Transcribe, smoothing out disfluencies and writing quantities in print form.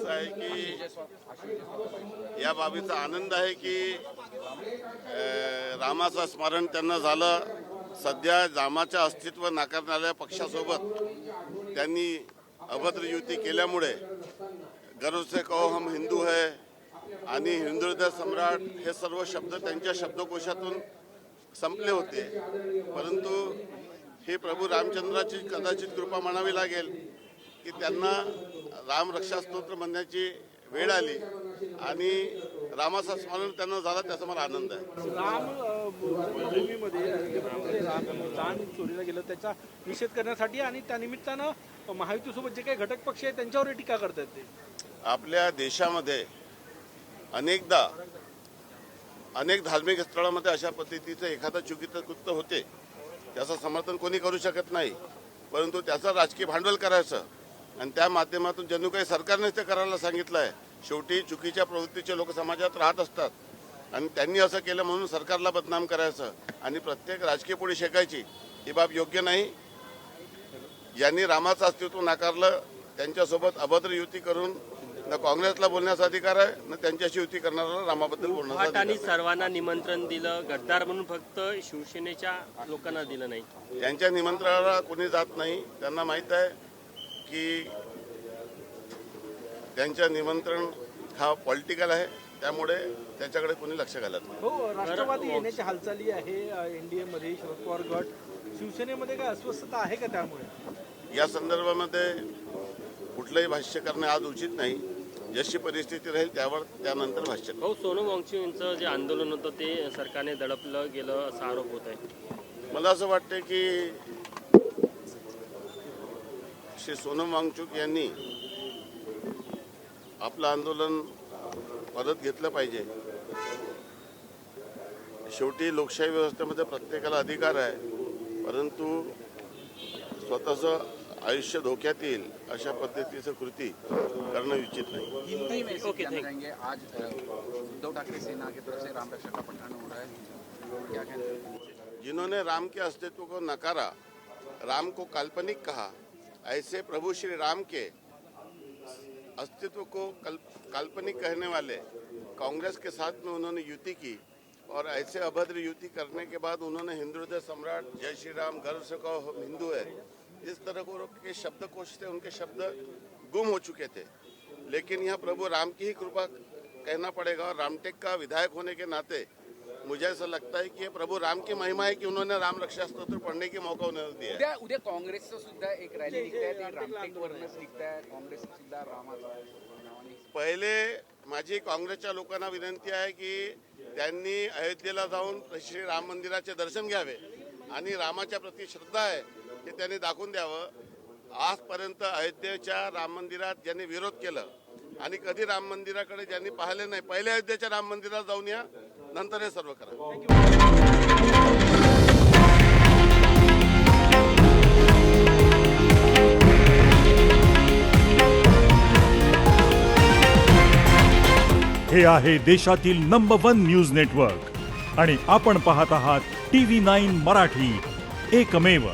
असं आहे की या बाबीचा आनंद आहे की रामाचं स्मरण त्यांना झालं. सध्या रामाचं अस्तित्व नाकारणाऱ्या पक्षासोबत त्यांनी अभद्र युती केल्यामुळे गर्व से कहो हम हिंदू है आणि हिंदू हृदय सम्राट हे सर्व शब्द त्यांच्या शब्दकोशातून संपले होते. परंतु हे प्रभू रामचंद्राची कदाचित कृपा म्हणावी लागेल की त्यांना राम रक्षा स्तोत्र म्हणण्याची वेळ आली आणि रामाचं स्मरण त्यांना झालं, त्याचा मला आनंद आहे. राम जन्मभूमीमध्ये राम दान चोरीला गेलं त्याचा निषेध करण्यासाठी आणि त्या निमित्तानं महायुतीसोबत जे काही घटक पक्ष आहेत त्यांच्यावर टीका करतात. ते आपल्या देशामध्ये अनेकदा अनेक धार्मिक स्थळामध्ये अशा पद्धतीचं एखादं चुकीचं कृत्य होते, त्याचं समर्थन कोणी करू शकत नाही. परंतु त्याचं राजकीय भांडवल करायचं आणि त्या माध्यमातून जणू काही सरकारनेच ते करायला सांगितलं आहे. शेवटी चुकीच्या प्रवृत्तीचे लोक समाजात राहत असतात आणि त्यांनी असं केलं म्हणून सरकारला बदनाम करायचं आणि प्रत्येक राजकीय पुढे शेकायची ही बाब योग्य नाही. ज्यांनी रामाचं अस्तित्व नाकारलं त्यांच्यासोबत अभद्र युती करून न काँग्रेसला बोलण्याचा अधिकार आहे न त्यांच्याशी युती करणाऱ्याला रामाबद्दल बोलण्याचा अधिकार आहे. सर्वांना निमंत्रण दिलं, गद्दार म्हणून फक्त शिवसेनेच्या लोकांना दिलं नाही. त्यांच्या निमंत्रणाला कोणी जात नाही. त्यांना माहीत आहे की त्यांच्या निमंत्रण हा पॉलिटिकल आहे, त्यामुळे त्याच्याकडे कोणी लक्ष घालत नाही. हो, राष्ट्रवादी येण्याची हालचाली आहे एनडीए मध्ये. शरद पवार गट शिवसेनेमध्ये काय अस्वस्थता आहे का? त्यामुळे या संदर्भामध्ये कुठलंही भाष्य करणे आज उचित नाही. जशी परिस्थिती राहील त्यानंतर भाष्य. हो, सोनम वांगचुकचं जे आंदोलन होतं ते सरकारने दडपलं गेलं असा आरोप होत आहे. मला असं वाटतं की श्री सोनम वांगचुक यांनी आपलं आंदोलन परत घेतलं पाहिजे. शेवटी लोकशाही व्यवस्थेमध्ये प्रत्येकाला अधिकार आहे, परंतु स्वतःचं आयुष्य धोक्यात येईल अशा पद्धतीचं कृती करणं उचित नाही. हिंदी में से क्या कहेंगे? आज उद्धव ठाकरे सेना की तरफ से राम रक्षा का पठान हो रहा है, क्या कहते हैं? जिन्होंने राम के अस्तित्व को नकारा, राम को काल्पनिक कहा, ऐसे प्रभु श्री राम के अस्तित्व को काल्पनिक कहने वाले कांग्रेस के साथ में उन्होंने युति की और ऐसे अभद्र युति करने के बाद उन्होंने हिंदू हृदय सम्राट, जय श्री राम, गर्व से कहो हम हिंदू है, इस तरह के शब्दकोश से उनके शब्द गुम हो चुके थे. लेकिन यहाँ प्रभु राम की ही कृपा कहना पड़ेगा और रामटेक का विधायक होने के नाते मुझे ऐसा लगता है कि ये प्रभु राम की महिमा है की उन्होंने राम रक्षा स्तोत्र पढ़ने की मौका उन्होंने दिया. उद्या काँग्रेसचं सुद्धा एक रॅली निघताय, ते रामटेकवरनंच निघताय. काँग्रेस सुद्धा रामाचं पहिले माझी काँग्रेसच्या लोकांना विनंती आहे की त्यांनी अयोध्येला जाऊन श्री राम मंदिराचे दर्शन घ्यावे आणि रामाच्या प्रती श्रद्धा आहे हे त्यांनी दाखवून द्यावं. आजपर्यंत अयोध्येच्या राम मंदिरात ज्यांनी विरोध केलं आणि कधी राम मंदिराकडे ज्यांनी पाहिले नाही, पहिले अयोध्येच्या राम मंदिरात जाऊन या, नंतर हे सर्व करा. हे आहे देशातील नंबर 1 न्यूज नेटवर्क आणि आपण पाहत आहात TV9 मराठी, एकमेव.